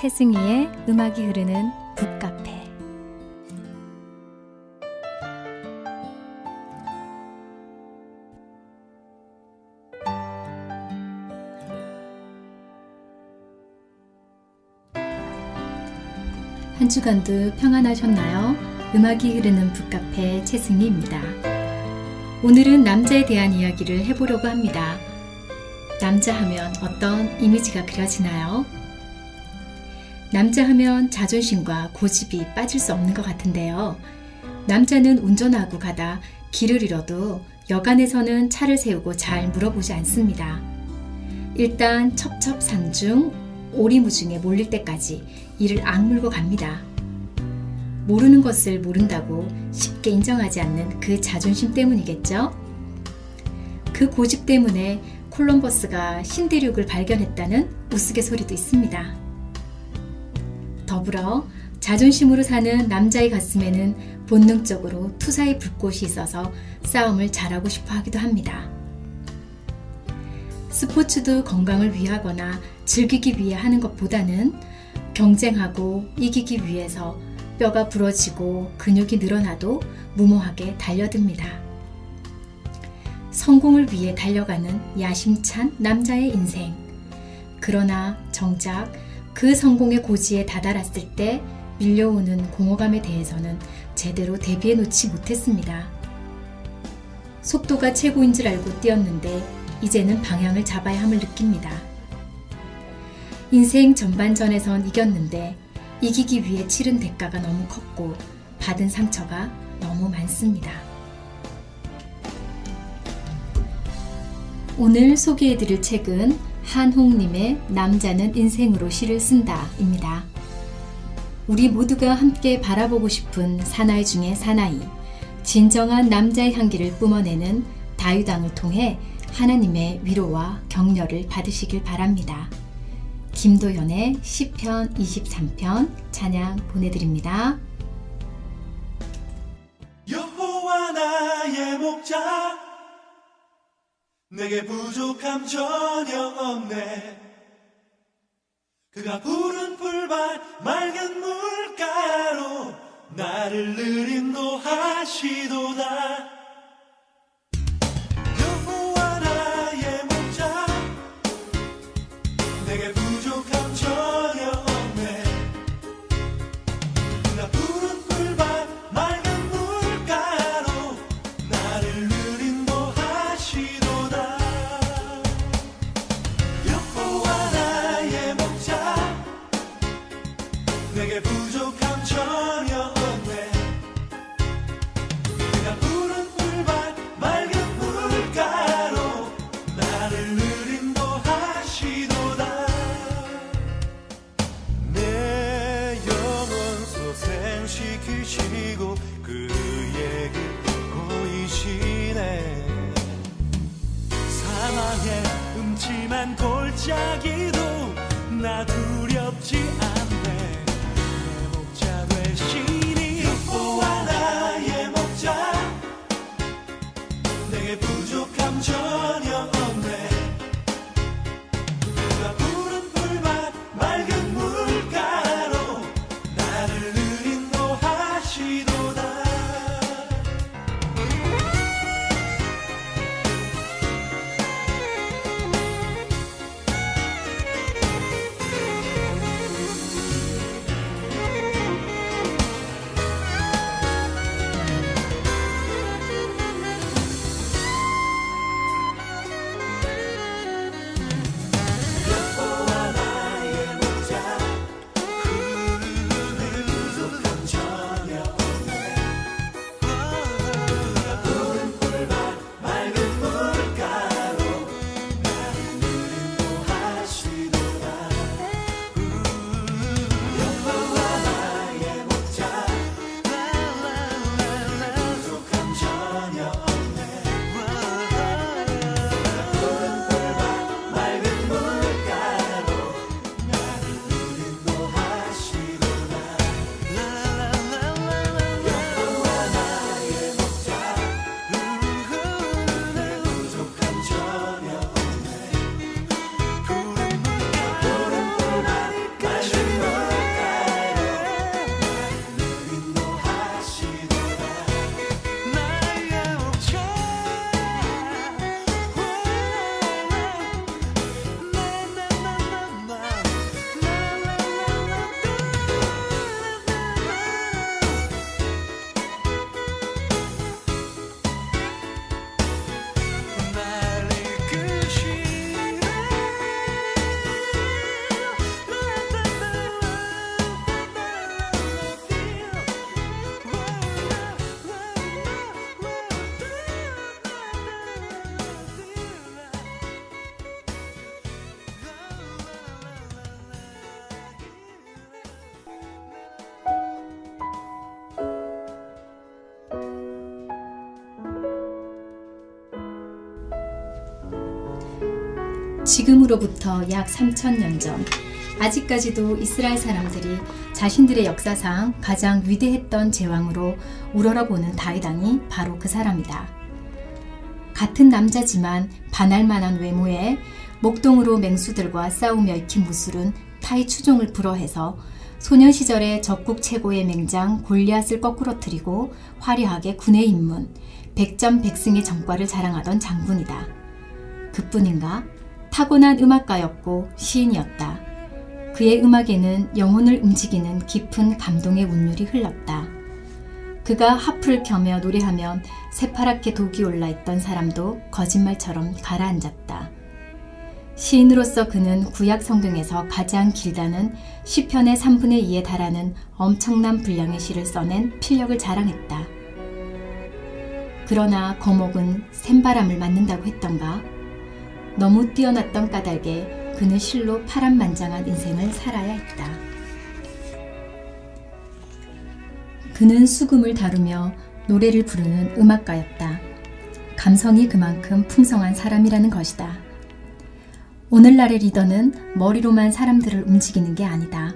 최승희의 음악이 흐르는 북카페. 한 주간도 평안하셨나요? 음악이 흐르는 북카페 최승희입니다. 오늘은 남자에 대한 이야기를 해보려고 합니다. 남자 하면 어떤 이미지가 그려지나요? 남자 하면 자존심과 고집이 빠질 수 없는 것 같은데요. 남자는 운전하고 가다 길을 잃어도 여간에서는 차를 세우고 잘 물어보지 않습니다. 일단 첩첩산중 오리무중에 몰릴 때까지 이를 악물고 갑니다. 모르는 것을 모른다고 쉽게 인정하지 않는 그 자존심 때문이겠죠? 그 고집 때문에 콜럼버스가 신대륙을 발견했다는 우스갯소리도 있습니다. 더불어 자존심으로 사는 남자의 가슴에는 본능적으로 투사의 불꽃이 있어서 싸움을 잘하고 싶어 하기도 합니다. 스포츠도 건강을 위하거나 즐기기 위해 하는 것보다는 경쟁하고 이기기 위해서 뼈가 부러지고 근육이 늘어나도 무모하게 달려듭니다. 성공을 위해 달려가는 야심찬 남자의 인생. 그러나 정작 그 성공의 고지에 다다랐을 때 밀려오는 공허감에 대해서는 제대로 대비해 놓지 못했습니다. 속도가 최고인 줄 알고 뛰었는데 이제는 방향을 잡아야 함을 느낍니다. 인생 전반전에선 이겼는데 이기기 위해 치른 대가가 너무 컸고 받은 상처가 너무 많습니다. 오늘 소개해드릴 책은 한홍님의 남자는 인생으로 시를 쓴다입니다. 우리 모두가 함께 바라보고 싶은 사나이 중의 사나이, 진정한 남자의 향기를 뿜어내는 다유당을 통해 하나님의 위로와 격려를 받으시길 바랍니다. 김도연의 시편 23편 찬양 보내드립니다. 여호와 나의 목자 내게 부족함 전혀 없네. 그가 푸른 풀밭 맑은 물가로 나를 늘 인도하시도다. 여호와 나의 목자 내게 부족함 전혀 없네. 그가 푸른 풀밭 맑은 물가로 나를 늘 인도하시도다. 여호와 나의 목자 내게 부족함 전혀 없네. 그가 푸른 풀밭 맑은 물가로 나를 늘 인도하시도다. 내 영혼 소생시키시고 그의 길 보이시네. 사망의 음침한 골짜기도 나 두렵지 않네. 내 목자 되시니 여호와 나의 목자 내게 부족함 전혀 없네. 그가 푸른 풀밭 맑은 물가로 나를 늘 인도하시도다. 지금으로부터 약 3,000년 전, 아직까지도 이스라엘 사람들이 자신들의 역사상 가장 위대했던 제왕으로 우러러보는 다윗 왕이 바로 그 사람이다. 같은 남자지만 반할 만한 외모에 목동으로 맹수들과 싸우며 익힌 무술은 타의 추종을 불허해서 소년 시절에 적국 최고의 맹장 골리앗을 거꾸러뜨리고 화려하게 군에 입문, 백전백승의 정과를 자랑하던 장군이다. 그뿐인가? 타고난 음악가였고 시인이었다. 그의 음악에는 영혼을 움직이는 깊은 감동의 운율이 흘렀다. 그가 하프를 켜며 노래하면 새파랗게 독이 올라있던 사람도 거짓말처럼 가라앉았다. 시인으로서 그는 구약 성경에서 가장 길다는 시편의 3분의 2에 달하는 엄청난 분량의 시를 써낸 필력을 자랑했다. 그러나 거목은 샘바람을 맞는다고 했던가? 너무 뛰어났던 까닭에 그는 실로 파란만장한 인생을 살아야 했다. 그는 수금을 다루며 노래를 부르는 음악가였다. 감성이 그만큼 풍성한 사람이라는 것이다. 오늘날의 리더는 머리로만 사람들을 움직이는 게 아니다.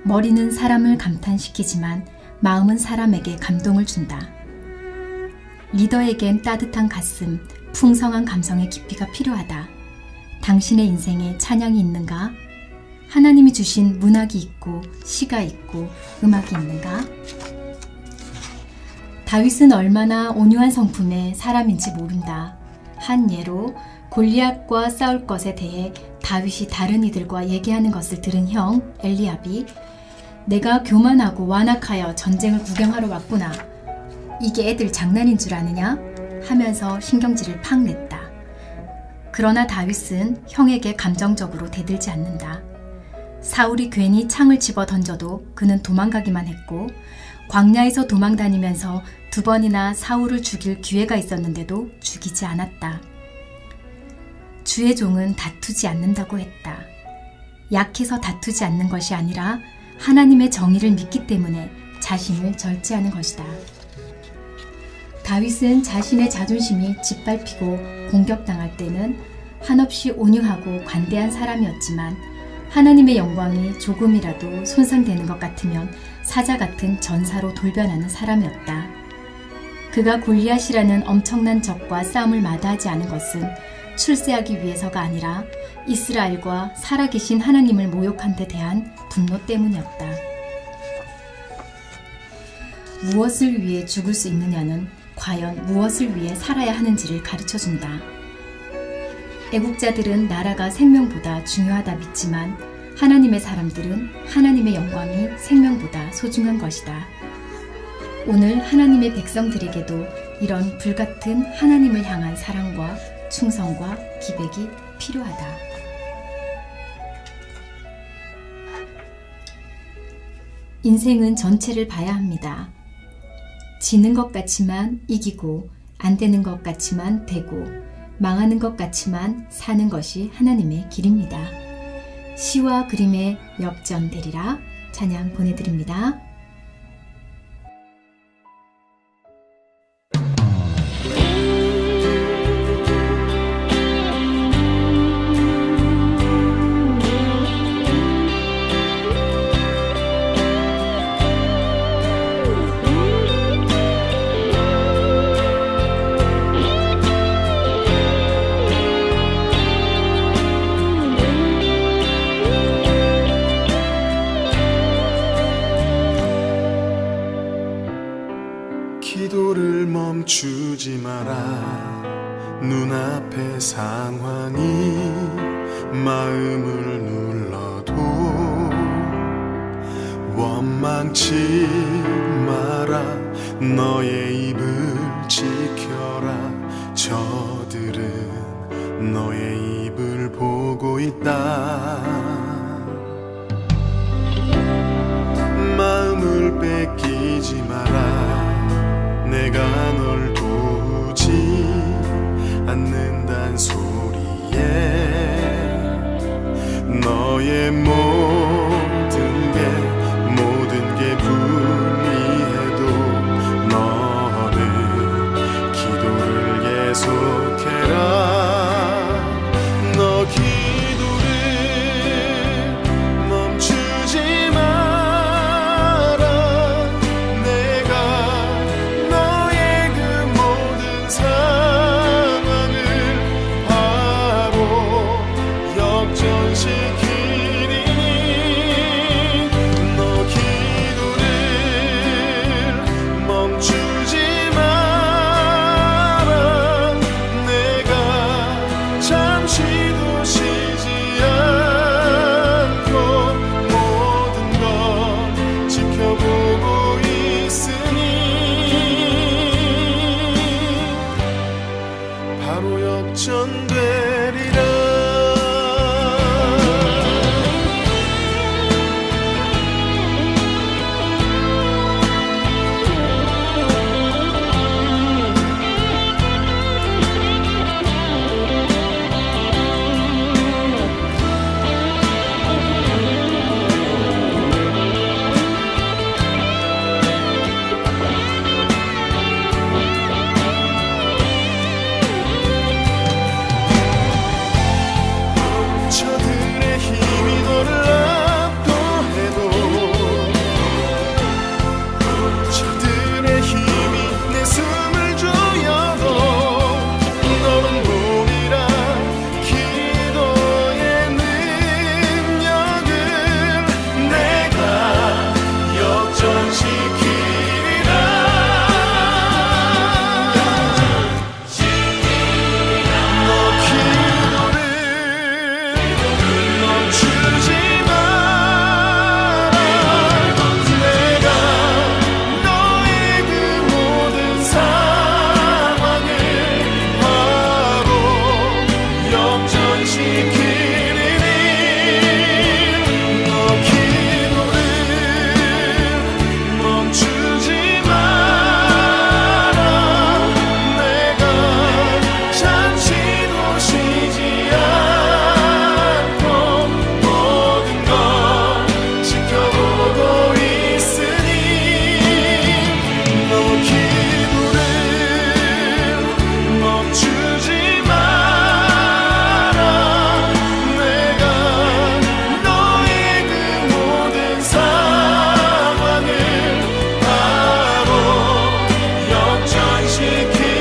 머리는 사람을 감탄시키지만 마음은 사람에게 감동을 준다. 리더에겐 따뜻한 가슴, 풍성한 감성의 깊이가 필요하다. 당신의 인생에 찬양이 있는가? 하나님이 주신 문학이 있고 시가 있고 음악이 있는가? 다윗은 얼마나 온유한 성품의 사람인지 모른다. 한 예로 골리앗과 싸울 것에 대해 다윗이 다른 이들과 얘기하는 것을 들은 형 엘리압이 내가 교만하고 완악하여 전쟁을 구경하러 왔구나. 이게 애들 장난인 줄 아느냐? 하면서 신경질을 팍 냈다. 그러나 다윗은 형에게 감정적으로 대들지 않는다. 사울이 괜히 창을 집어 던져도 그는 도망가기만 했고 광야에서 도망다니면서 2번이나 사울을 죽일 기회가 있었는데도 죽이지 않았다. 주의 종은 다투지 않는다고 했다. 약해서 다투지 않는 것이 아니라 하나님의 정의를 믿기 때문에 자신을 절제하는 것이다. 다윗은 자신의 자존심이 짓밟히고 공격당할 때는 한없이 온유하고 관대한 사람이었지만 하나님의 영광이 조금이라도 손상되는 것 같으면 사자 같은 전사로 돌변하는 사람이었다. 그가 골리앗이라는 엄청난 적과 싸움을 마다하지 않은 것은 출세하기 위해서가 아니라 이스라엘과 살아계신 하나님을 모욕한 데 대한 분노 때문이었다. 무엇을 위해 죽을 수 있느냐는 과연 무엇을 위해 살아야 하는지를 가르쳐준다. 애국자들은 나라가 생명보다 중요하다 믿지만 하나님의 사람들은 하나님의 영광이 생명보다 소중한 것이다. 오늘 하나님의 백성들에게도 이런 불같은 하나님을 향한 사랑과 충성과 기백이 필요하다. 인생은 전체를 봐야 합니다. 지는 것 같지만 이기고, 안 되는 것 같지만 되고, 망하는 것 같지만 사는 것이 하나님의 길입니다. 시와 그림의 역전되리라 찬양 보내드립니다. 기도를 멈추지 마라. 눈앞의 상황이 마음을 눌러도 원망치 마라. 너의 입을 지켜라. 저들은 너의 입을 보고 있다. 마음을 뺏기지 마라. 내가 널 도우지 않는단 소리에 너의 모든 게 불리해도 너는 기도를 계속해라. 너 바로 역전되리라. 저들의 힘이 너를 압도해도 저들의 힘이 내 숨을 조여도 너는 보리라. 기도의 능력을 내가 역전시키리라. 너 기도를 멈추지 마라. 내가 너의 그 모든 상황을 바로 역전시키리니. 너 기도를 멈추지 마라. 내가 잠시도 쉬지 않고 모든 걸 지켜보고 있으니. 너 기도를 멈추지 마라. 내가 너의 그 모든 상황을 바로 역전시키리니.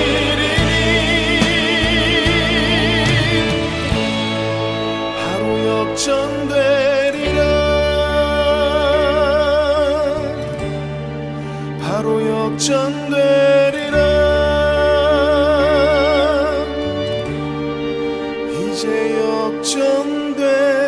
바로 역전되리라. 바로 역전되리라. 이제 역전되리라.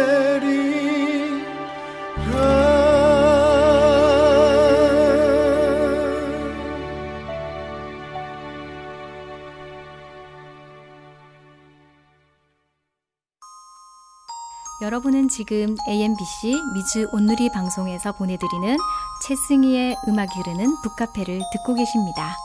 여러분은 지금 AMBC 미주 온누리 방송에서 보내드리는 최승희의 음악이 흐르는 북카페를 듣고 계십니다.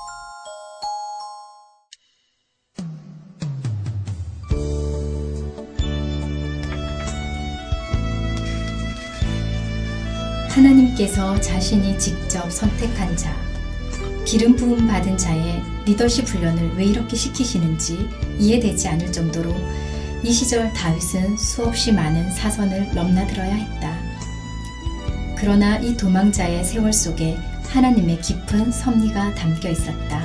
하나님께서 자신이 직접 선택한 자, 기름 부음 받은 자의 리더십 훈련을 왜 이렇게 시키시는지 이해되지 않을 정도로 이 시절 다윗은 수없이 많은 사선을 넘나들어야 했다. 그러나 이 도망자의 세월 속에 하나님의 깊은 섭리가 담겨 있었다.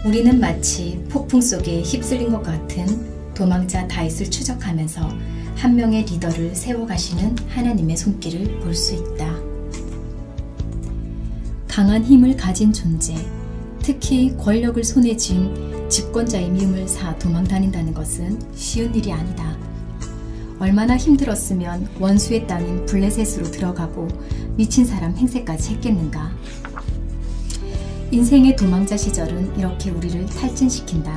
우리는 마치 폭풍 속에 휩쓸린 것 같은 도망자 다윗을 추적하면서 한 명의 리더를 세워가시는 하나님의 손길을 볼 수 있다. 강한 힘을 가진 존재, 특히 권력을 손에 쥔 집권자의 미움을 사 도망다닌다는 것은 쉬운 일이 아니다. 얼마나 힘들었으면 원수의 땅인 블레셋으로 들어가고 미친 사람 행세까지 했겠는가. 인생의 도망자 시절은 이렇게 우리를 탈진시킨다.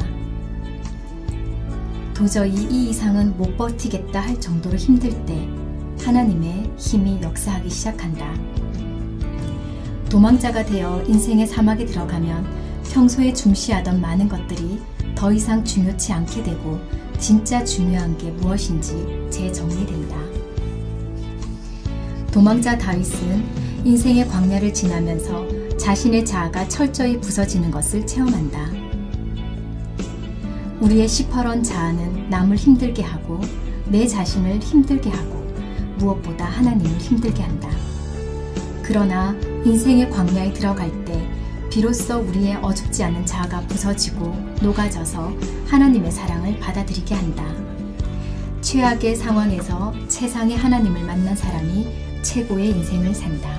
도저히 이 이상은 못 버티겠다 할 정도로 힘들 때 하나님의 힘이 역사하기 시작한다. 도망자가 되어 인생의 사막에 들어가면 평소에 중시하던 많은 것들이 더 이상 중요치 않게 되고 진짜 중요한 게 무엇인지 재정리된다. 도망자 다윗은 인생의 광야를 지나면서 자신의 자아가 철저히 부서지는 것을 체험한다. 우리의 시퍼런 자아는 남을 힘들게 하고 내 자신을 힘들게 하고 무엇보다 하나님을 힘들게 한다. 그러나 인생의 광야에 들어갈 때 비로소 우리의 어줍지 않은 자아가 부서지고 녹아져서 하나님의 사랑을 받아들이게 한다. 최악의 상황에서 최상의 하나님을 만난 사람이 최고의 인생을 산다.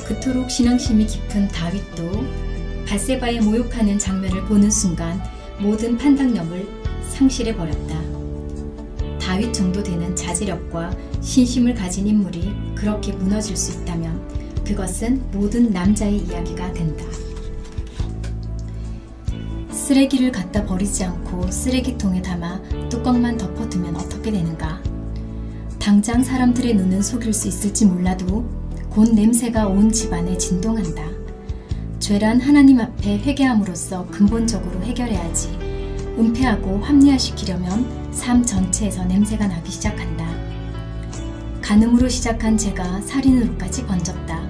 그토록 신앙심이 깊은 다윗도 밧세바의 모욕하는 장면을 보는 순간 모든 판단력을 상실해버렸다. 다윗 정도 되는 자제력과 신심을 가진 인물이 그렇게 무너질 수 있다면 그것은 모든 남자의 이야기가 된다. 쓰레기를 갖다 버리지 않고 쓰레기통에 담아 뚜껑만 덮어두면 어떻게 되는가? 당장 사람들의 눈은 속일 수 있을지 몰라도 곧 냄새가 온 집안에 진동한다. 죄란 하나님 앞에 회개함으로써 근본적으로 해결해야지. 은폐하고 합리화시키려면 삶 전체에서 냄새가 나기 시작한다. 간음으로 시작한 죄가 살인으로까지 번졌다.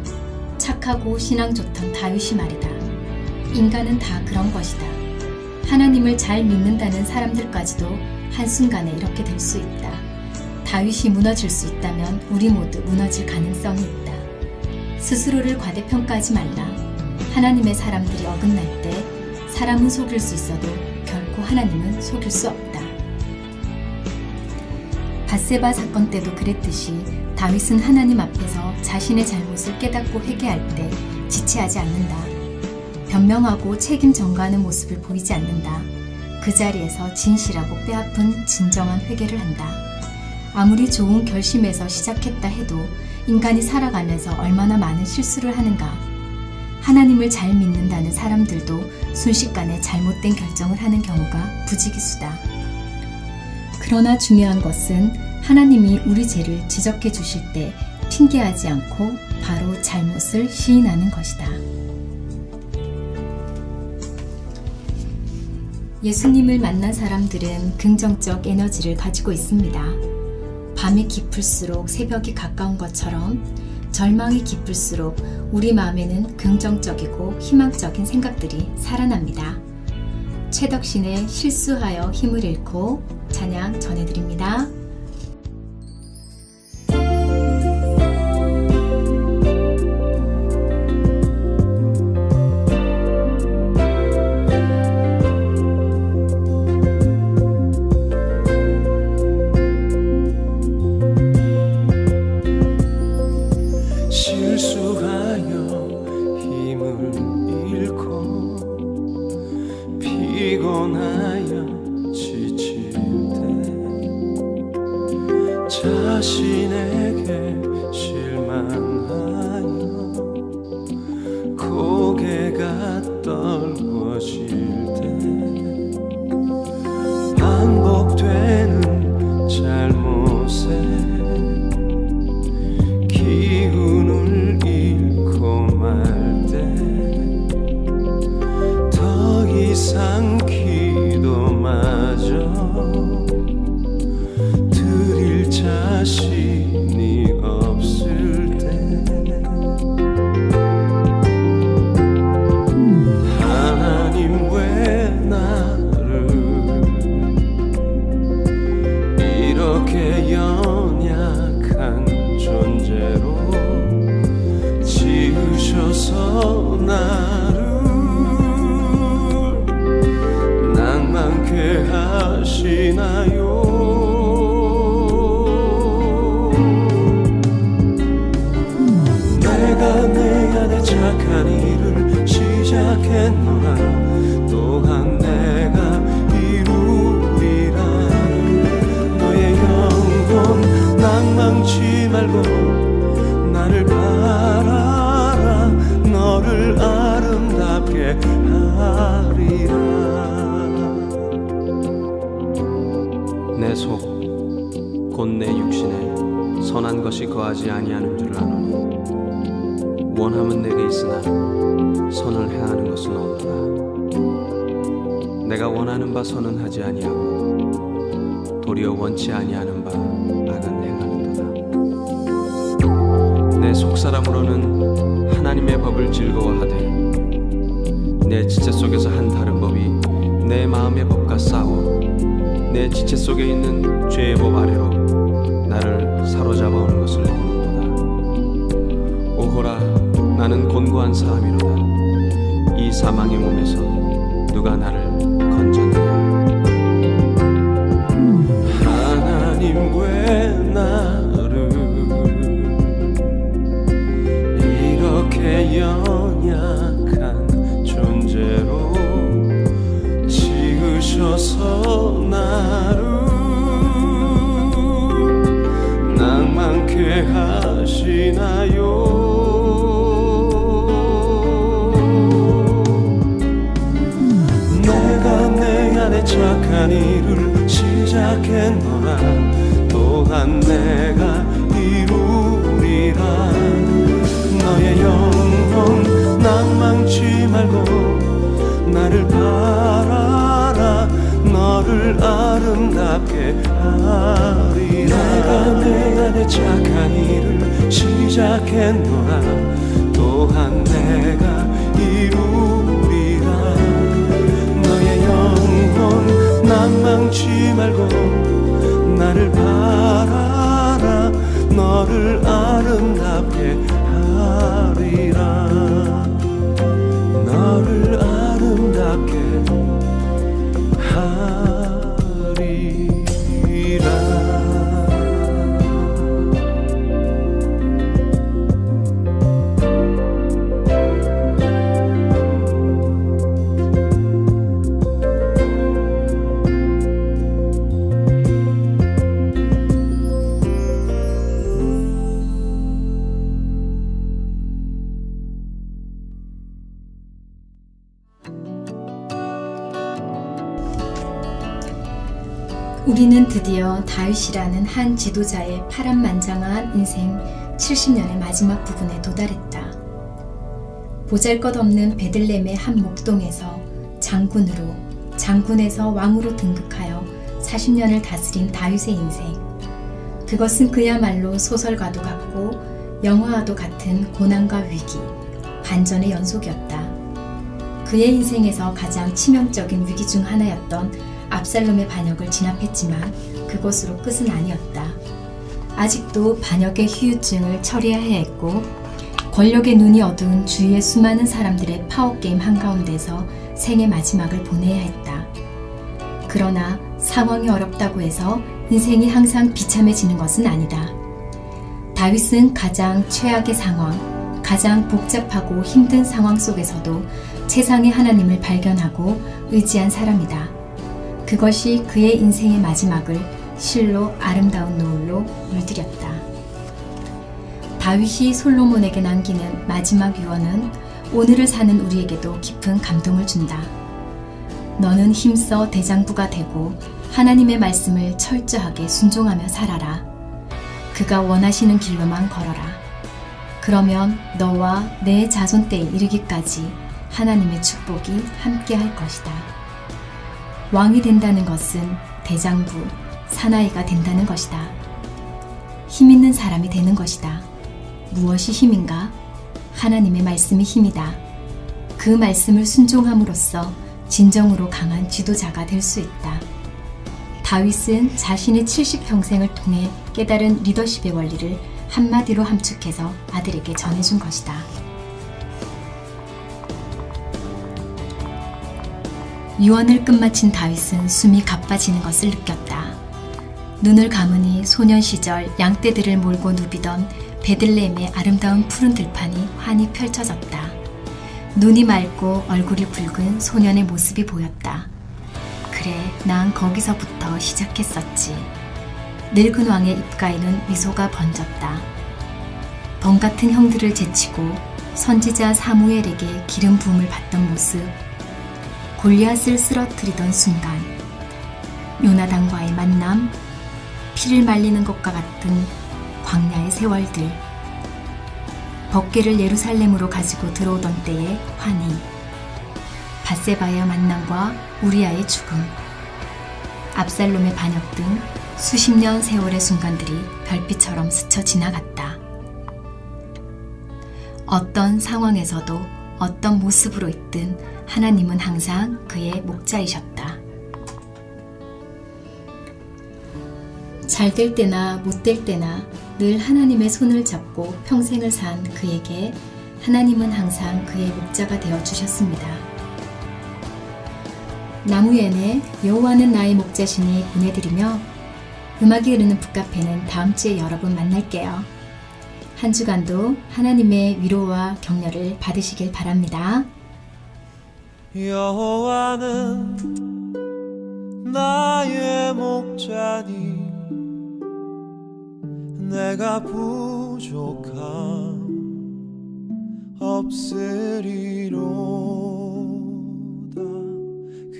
착하고 신앙 좋던 다윗이 말이다. 인간은 다 그런 것이다. 하나님을 잘 믿는다는 사람들까지도 한순간에 이렇게 될 수 있다. 다윗이 무너질 수 있다면 우리 모두 무너질 가능성이 있다. 스스로를 과대평가하지 말라. 하나님의 사람들이 어긋날 때 사람은 속일 수 있어도 결코 하나님은 속일 수 없다. 밧세바 사건 때도 그랬듯이 다윗은 하나님 앞에서 자신의 잘못을 깨닫고 회개할 때 지체하지 않는다. 변명하고 책임 전가하는 모습을 보이지 않는다. 그 자리에서 진실하고 뼈아픈 진정한 회개를 한다. 아무리 좋은 결심에서 시작했다 해도 인간이 살아가면서 얼마나 많은 실수를 하는가. 하나님을 잘 믿는다는 사람들도 순식간에 잘못된 결정을 하는 경우가 부지기수다. 그러나 중요한 것은 하나님이 우리 죄를 지적해 주실 때 핑계하지 않고 바로 잘못을 시인하는 것이다. 예수님을 만난 사람들은 긍정적 에너지를 가지고 있습니다. 밤이 깊을수록 새벽이 가까운 것처럼 절망이 깊을수록 우리 마음에는 긍정적이고 희망적인 생각들이 살아납니다. 최덕신의 실수하여 힘을 잃고 찬양 전해드립니다. 실수하여 힘을 잃고 피곤하여 지칠 때 자신에게 실망하여 고개가 떨궈질 때 반복되는 잘못에 기운을 잃고 말 때 더 이상 기도마저 드릴 자신이 없을 때 하나님 왜 나를 이렇게 연약한 존재로 지으셔서 나를 낭만케 하시나요? 내가 내 안에 착한 일을 시작했노라 또한 내가 이루리라. 너의 영혼 낭망치 말고 나를 바라라. 너를 아름답게 하리라. 내 속 곧 내 육신에 선한 것이 거하지 아니하는 줄을 아노니 원함은 내게 있으나 선을 행하는 것은 없노라. 내가 원하는 바 선은 하지 아니하고 도리어 원치 아니하는 바 악은 행하는도다. 내 속사람으로는 하나님의 법을 즐거워하되 내 지체 속에서 한 다른 법이 내 마음의 법과 싸워 내 지체 속에 있는 죄의 법 아래로 나를 사로잡아 오는 것을 보는도다. 오호라, 나는 곤고한 사람이로다. 이 사망의 몸에서 누가 나를 건졌느냐. 하나님 왜 나를 이렇게 연약한 존재로 지으셔서 나를 낭만케 하시나요? 내가 착한 일을 시작했노라 또한 내가 이루리라 너의 영혼 낭망치 말고 나를 바라라 너를 아름답게 하리라 내가 내 안에 착한 일을 시작했노라 또한 내가 이루리라 너의 영혼 낭망치 말고 나를 바라라 너를 아름답게 하리라 너를 아름답게 하리라 우리는 드디어 다윗이라는 한 지도자의 파란만장한 인생 70년의 마지막 부분에 도달했다. 보잘것없는 베들레헴의 한 목동에서 장군에서 왕으로 등극하여 40년을 다스린 다윗의 인생. 그것은 그야말로 소설과도 같고 영화와도 같은 고난과 위기, 반전의 연속이었다. 그의 인생에서 가장 치명적인 위기 중 하나였던 압살롬의 반역을 진압했지만 그것으로 끝은 아니었다. 아직도 반역의 후유증을 처리해야 했고 권력의 눈이 어두운 주위의 수많은 사람들의 파워게임 한가운데서 생의 마지막을 보내야 했다. 그러나 상황이 어렵다고 해서 인생이 항상 비참해지는 것은 아니다. 다윗은 가장 최악의 상황, 가장 복잡하고 힘든 상황 속에서도 최상의 하나님을 발견하고 의지한 사람이다. 그것이 그의 인생의 마지막을 실로 아름다운 노을로 물들였다. 다윗이 솔로몬에게 남기는 마지막 유언은 오늘을 사는 우리에게도 깊은 감동을 준다. 너는 힘써 대장부가 되고 하나님의 말씀을 철저하게 순종하며 살아라. 그가 원하시는 길로만 걸어라. 그러면 너와 내 자손 때에 이르기까지 하나님의 축복이 함께할 것이다. 왕이 된다는 것은 대장부, 사나이가 된다는 것이다. 힘 있는 사람이 되는 것이다. 무엇이 힘인가? 하나님의 말씀이 힘이다. 그 말씀을 순종함으로써 진정으로 강한 지도자가 될 수 있다. 다윗은 자신의 70평생을 통해 깨달은 리더십의 원리를 한마디로 함축해서 아들에게 전해준 것이다. 유언을 끝마친 다윗은 숨이 가빠지는 것을 느꼈다. 눈을 감으니 소년 시절 양떼들을 몰고 누비던 베들레헴의 아름다운 푸른 들판이 환히 펼쳐졌다. 눈이 맑고 얼굴이 붉은 소년의 모습이 보였다. 그래, 난 거기서부터 시작했었지. 늙은 왕의 입가에는 미소가 번졌다. 번같은 형들을 제치고 선지자 사무엘에게 기름 부음을 받던 모습, 골리앗을 쓰러뜨리던 순간, 요나단과의 만남, 피를 말리는 것과 같은 광야의 세월들, 법궤를 예루살렘으로 가지고 들어오던 때의 환희, 밧세바의 만남과 우리아의 죽음, 압살롬의 반역 등 수십 년 세월의 순간들이 별빛처럼 스쳐 지나갔다. 어떤 상황에서도 어떤 모습으로 있든 하나님은 항상 그의 목자이셨다. 잘 될 때나 못 될 때나 늘 하나님의 손을 잡고 평생을 산 그에게 하나님은 항상 그의 목자가 되어 주셨습니다. 나무엔의 여호와는 나의 목자시니 보내드리며 음악이 흐르는 북카페는 다음 주에 여러분 만날게요. 한 주간도 하나님의 위로와 격려를 받으시길 바랍니다. 여호와는 나의 목자니 내가 부족함 없으리로다.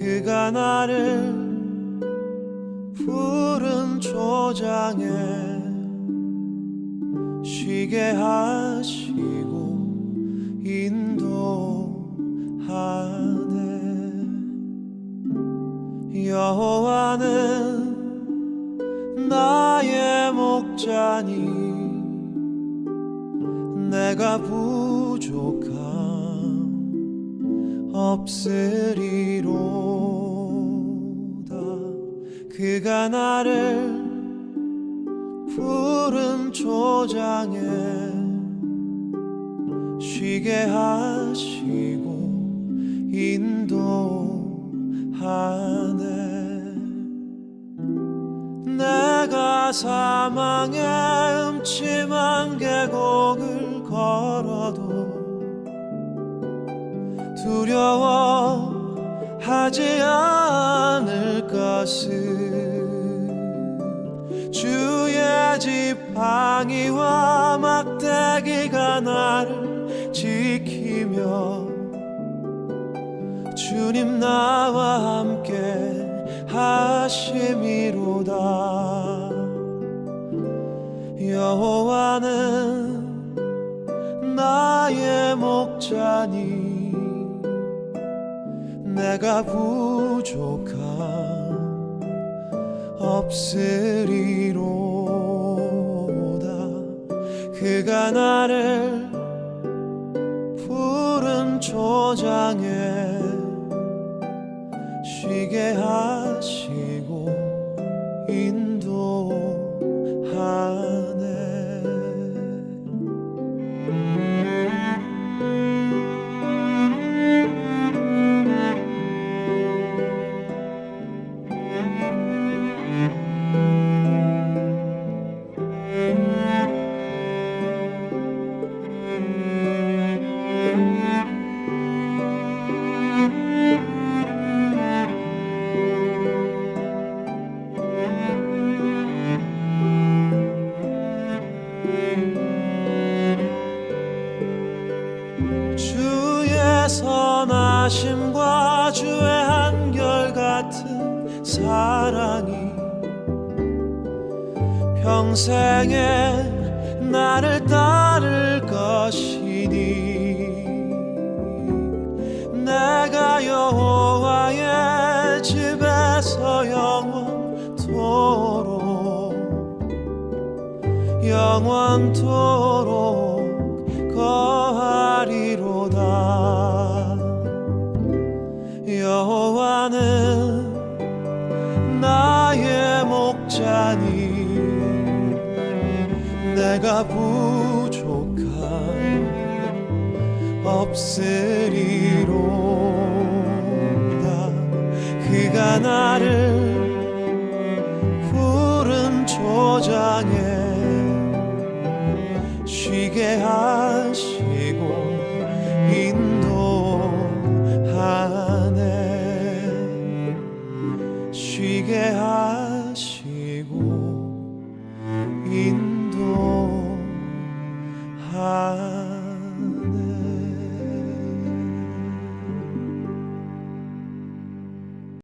그가 나를 푸른 초장에 쉬게 하시고 인도하네. 여호와는 나의 목자니 내가 부족함 없으리로다. 그가 나를 푸른 초장에 쉬게 하시고 인도하네. 내가 사망의 음침한 계곡을 걸어도 두려워하지 않을 것은 주의 지팡이와 막대기가 나를 지키며 주님 나와 함께 하심이로다. 여호와는 나의 목자니 내가 부족함 없으리로다. 그가 나를 푸른 초장에 쉬게 하시고 인도하네. 주의 선하심과 주의 한결같은 사랑이 평생에 나를 따를 것이니 내가 여호와의 집에서 영원토록 거하리로다. 여호와는 나의 목자니 내가 부족함 없으리로다. 그가 나를 푸른 초장에 쉬게 하시고 인도하네. 쉬게 하시고